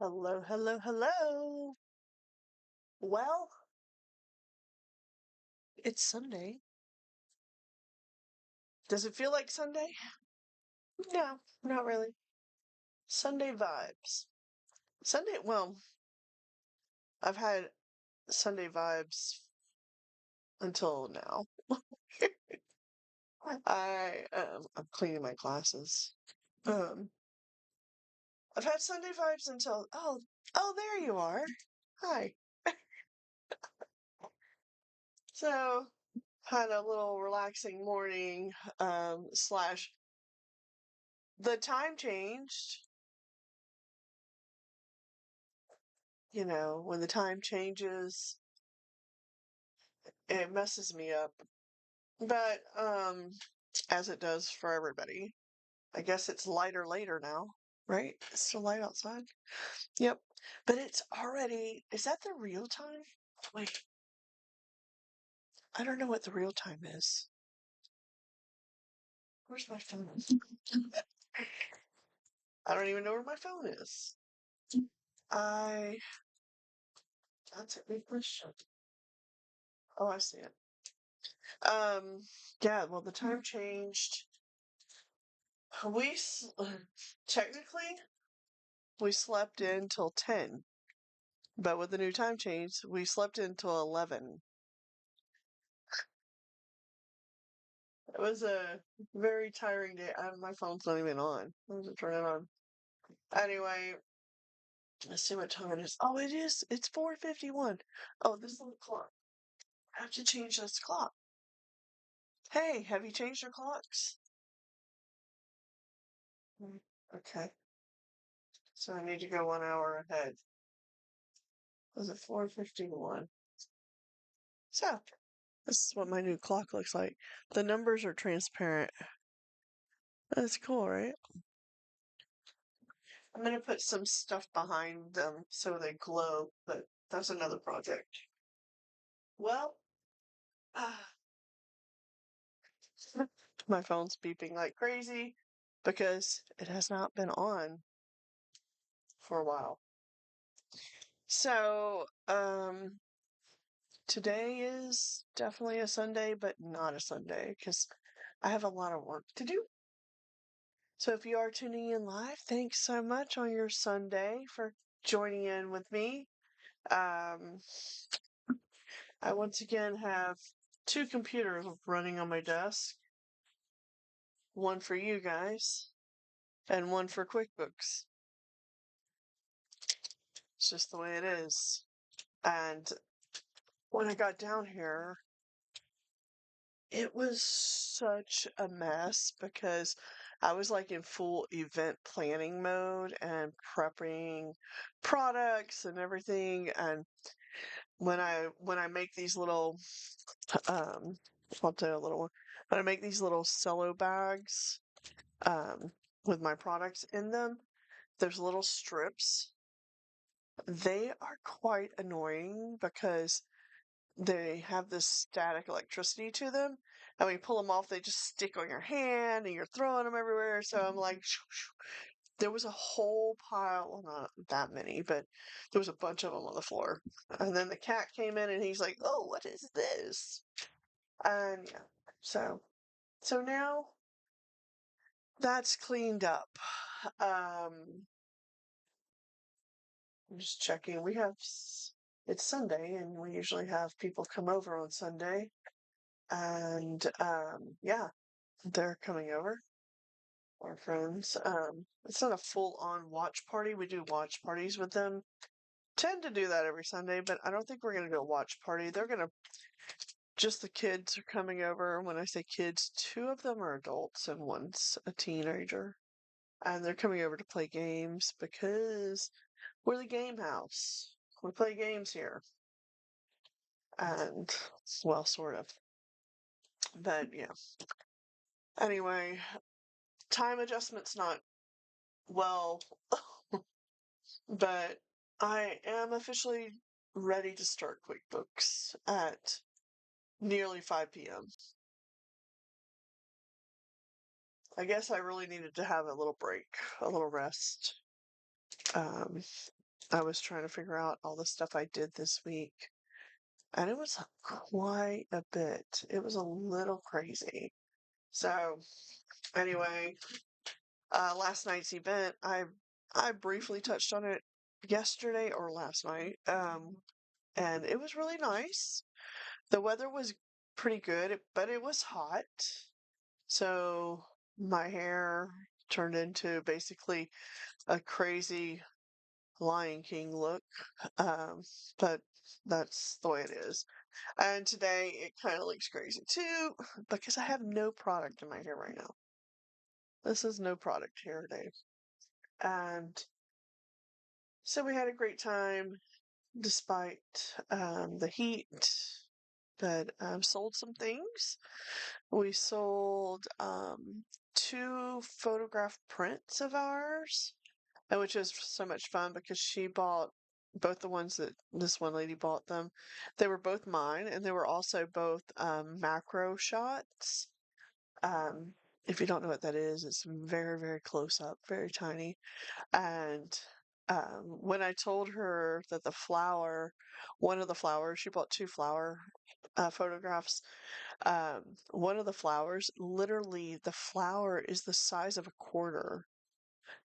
Hello, hello, hello. Well, it's Sunday. Does it feel like Sunday? No, not really. Sunday vibes. I've had Sunday vibes until now. I'm cleaning my glasses. Um, I've had Sunday vibes until, oh, there you are. Hi. So, had a little relaxing morning, slash the time changed. When the time changes, it messes me up. But as it does for everybody. I guess it's lighter later now, right? It's still light outside. Yep. But it's already, is that the real time? Wait, I don't know what the real time is. Where's my phone? I don't even know where my phone is. I, that's a big question. Oh, I see it. Um, yeah, well, the time changed. We, technically, we slept in till 10, but with the new time change, we slept in till 11. It was a very tiring day. My phone's not even on. I have to turn it on. Anyway, let's see what time it is. Oh, it is. It's 4:51. Oh, this little clock. I have to change this clock. Hey, have you changed your clocks? Okay. So I need to go 1 hour ahead. Was it 4:51? So, this is what my new clock looks like. The numbers are transparent. That's cool, right? I'm gonna put some stuff behind them so they glow, but that's another project. Well, ah, my phone's beeping like crazy because it has not been on for a while. So, today is definitely a Sunday, but not a Sunday because I have a lot of work to do. So, if you are tuning in live, thanks so much on your Sunday for joining in with me. Um, I once again have two computers running on my desk, one for you guys and one for QuickBooks. It's just the way it is. And when I got down here, it was such a mess because I was like in full event planning mode and prepping products and everything. And when I make these little um I'll tell you a little one. When I make these little cello bags um with my products in them, there's little strips. They are quite annoying because they have this static electricity to them. And when you pull them off, they just stick on your hand and you're throwing them everywhere. So I'm like, shoo, shoo. There was a whole pile, well, not that many, but there was a bunch of them on the floor. And then the cat came in and he's like, oh, what is this? And yeah, so now that's cleaned up. I'm just checking. It's Sunday and we usually have people come over on Sunday. And yeah, they're coming over, our friends. It's not a full-on watch party. We do watch parties with them. Tend to do that every Sunday, but I don't think we're gonna do a watch party. They're gonna just the kids are coming over. When I say kids, two of them are adults and one's a teenager. And they're coming over to play games because we're the game house. We play games here. And well, sort of. But yeah. Anyway, time adjustment's not well, but I am officially ready to start QuickBooks at nearly 5 p.m. I guess I really needed to have a little break, a little rest. Um, I was trying to figure out all the stuff I did this week, and it was quite a bit. It was a little crazy. So, anyway, last night's event, I briefly touched on it yesterday or last night, and it was really nice. The weather was pretty good, but it was hot. So my hair turned into basically a crazy Lion King look. Um, but that's the way it is. And today it kind of looks crazy too because I have no product in my hair right now. This is no product hair day. And so we had a great time despite the heat, but sold some things. We sold two photograph prints of ours, and which is so much fun because she bought both the ones that this one lady bought them. They were both mine, and they were also both macro shots. Um, if you don't know what that is, it's very, very close up, very tiny. And when I told her that one of the flowers, she bought two flower photographs. One of the flowers, literally, the flower is the size of a quarter,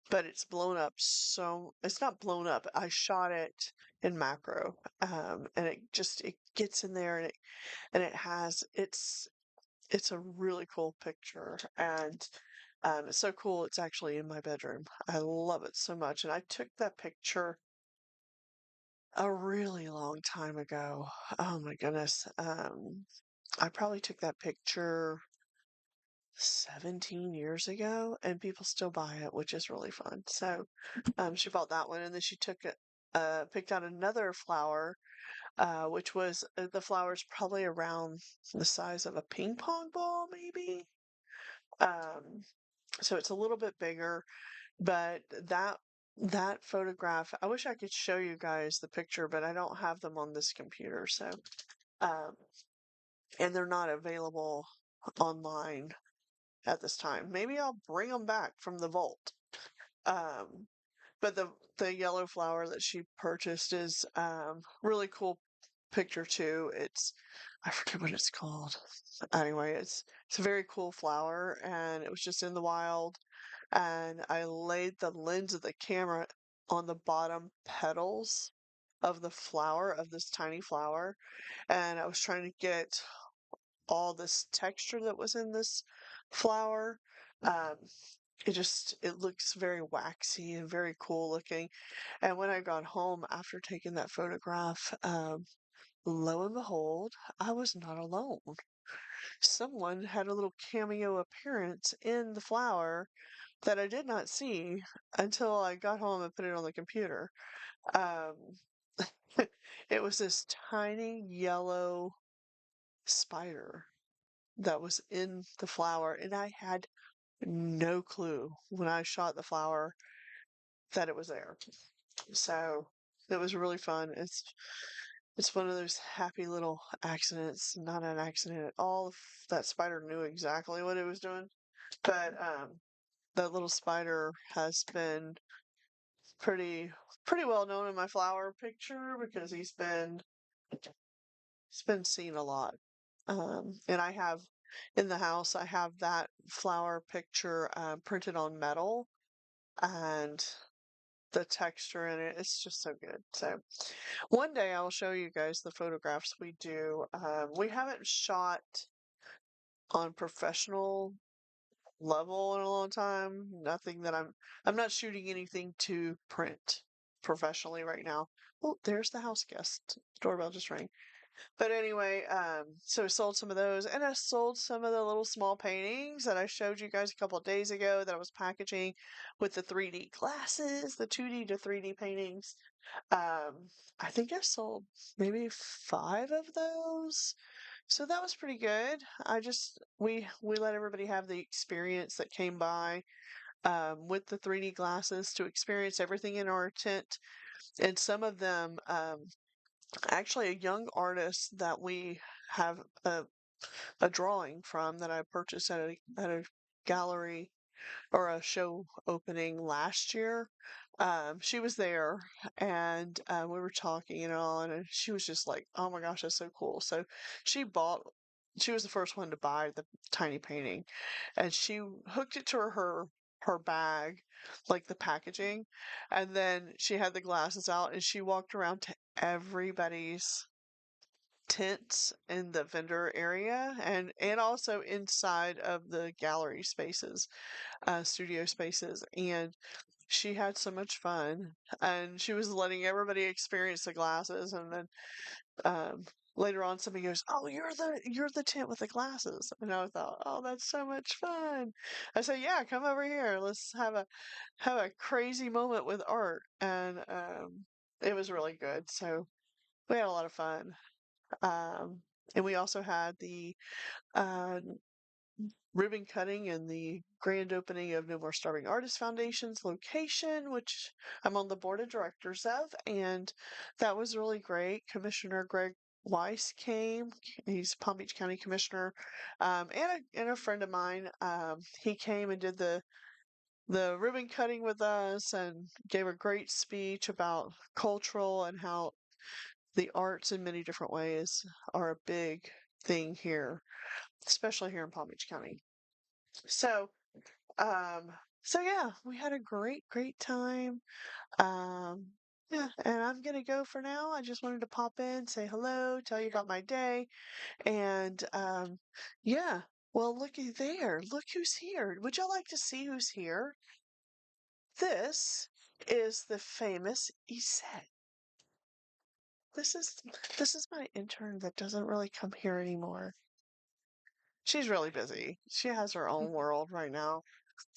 but it's blown up so it's not blown up. I shot it in macro, and it gets in there, and it has it's a really cool picture, and it's so cool. It's actually in my bedroom. I love it so much, and I took that picture a really long time ago. Oh my goodness. I probably took that picture 17 years ago, and people still buy it, which is really fun. So, she bought that one, and then she picked out another flower, which was the flower's probably around the size of a ping pong ball, maybe. Um, so it's a little bit bigger, but that photograph, I wish I could show you guys the picture, but I don't have them on this computer, so um, and they're not available online at this time. Maybe I'll bring them back from the vault. Um, but the yellow flower that she purchased is really cool picture too. I forget what it's called. Anyway, it's a very cool flower, and it was just in the wild. And I laid the lens of the camera on the bottom petals of the flower, of this tiny flower, and I was trying to get all this texture that was in this flower. Um, it looks very waxy and very cool looking. And when I got home after taking that photograph, lo and behold, I was not alone. Someone had a little cameo appearance in the flower that I did not see until I got home and put it on the computer. Um, it was this tiny yellow spider that was in the flower, and I had no clue when I shot the flower that it was there. So it was really fun. It's one of those happy little accidents, not an accident at all. That spider knew exactly what it was doing. But that little spider has been pretty pretty well known in my flower picture because he's been seen a lot. And I have in the house, I have that flower picture printed on metal, and the texture in it, it's just so good. So one day I'll show you guys the photographs we do. We haven't shot on professional level in a long time. Nothing that I'm not shooting anything to print professionally right now. Oh, there's the house guest. Doorbell just rang. But anyway, so I sold some of those, and I sold some of the little small paintings that I showed you guys a couple of days ago that I was packaging with the 3D glasses, the 2D to 3D paintings. I think I sold maybe five of those. So that was pretty good. We let everybody have the experience that came by with the 3D glasses to experience everything in our tent. And some of them, actually, a young artist that we have a drawing from that I purchased at a gallery or a show opening last year. she was there and we were talking and all, and she was just like, "Oh my gosh, that's so cool." So she bought, she was the first one to buy the tiny painting, and she hooked it to her bag, like the packaging, and then she had the glasses out and she walked around to everybody's tents in the vendor area and also inside of the gallery spaces, studio spaces, and she had so much fun, and she was letting everybody experience the glasses, and then um, later on somebody goes, "Oh, you're the tent with the glasses," and I thought, "Oh, that's so much fun." I said, "Yeah, come over here. Let's have a crazy moment with art," and it was really good. So we had a lot of fun, um, and we also had the uh, ribbon cutting and the grand opening of No More Starving Artists Foundation's location, which I'm on the board of directors of, and that was really great. Commissioner Greg Weiss came. He's Palm Beach County Commissioner, and a friend of mine. He came and did the ribbon cutting with us and gave a great speech about cultural and how the arts in many different ways are a big thing here, especially here in Palm Beach County. So, um, so yeah, we had a great time. Um, yeah, and I'm gonna go for now. I just wanted to pop in, say hello, tell you about my day, and yeah. Well, looky there. Look who's here. Would y'all like to see who's here? This is the famous Isette. This is this is my intern that doesn't really come here anymore. She's really busy. She has her own world right now.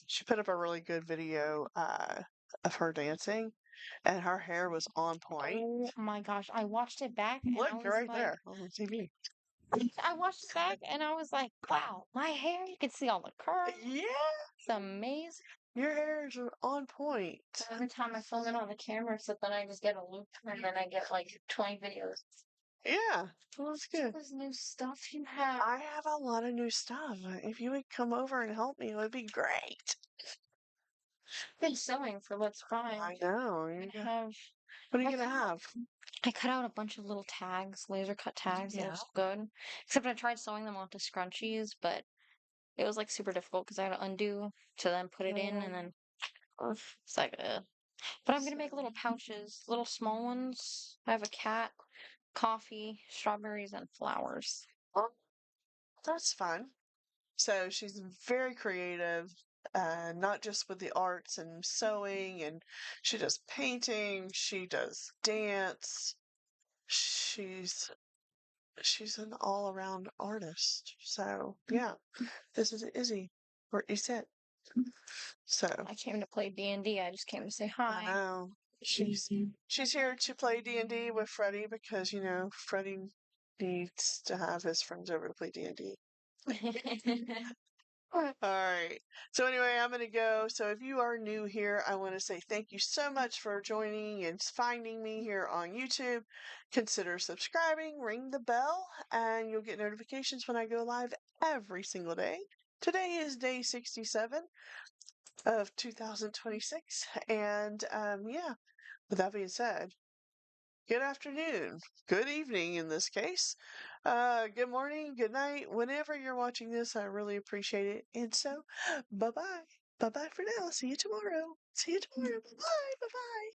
She put up a really good video of her dancing, and her hair was on point. Oh my gosh, I watched it back and I Look was right like, there on the TV. I watched it back and I was like, wow, my hair, you can see all the curls. Yeah, It's amazing. your hairs are on point. Every time I film it on the camera, so then I just get a loop and then I get like 20 videos. Yeah, well, that's good. What new stuff you have? I have a lot of new stuff. If you would come over and help me, it would be great. Been sewing for Let's Find. I know. What are you gonna have? I cut out a bunch of little tags, laser cut tags. It Yeah. looks good. Except I tried sewing them onto scrunchies, but it was like super difficult because I had to undo to then put it in and then it's like But I'm gonna make little pouches, little small ones. I have a cat, coffee, strawberries, and flowers. Oh, that's fun. So she's very creative, not just with the arts and sewing, and she does painting, she does dance. She's she's an all-around artist. So yeah, this is Izzy or Isette. So I came to play D&D. I just came to say I hi. know she's here to play D&D with Freddie because Freddie needs to have his friends over to play D&D. All right. So anyway, I'm going to go. So if you are new here, I want to say thank you so much for joining and finding me here on YouTube. Consider subscribing, ring the bell, and you'll get notifications when I go live every single day. Today is day 67 of 2026. And yeah, with that being said, good afternoon, good evening in this case, good morning, good night, whenever you're watching this. I really appreciate it. And so, bye bye. Bye bye for now. See you tomorrow. See you tomorrow. Bye bye. Bye bye.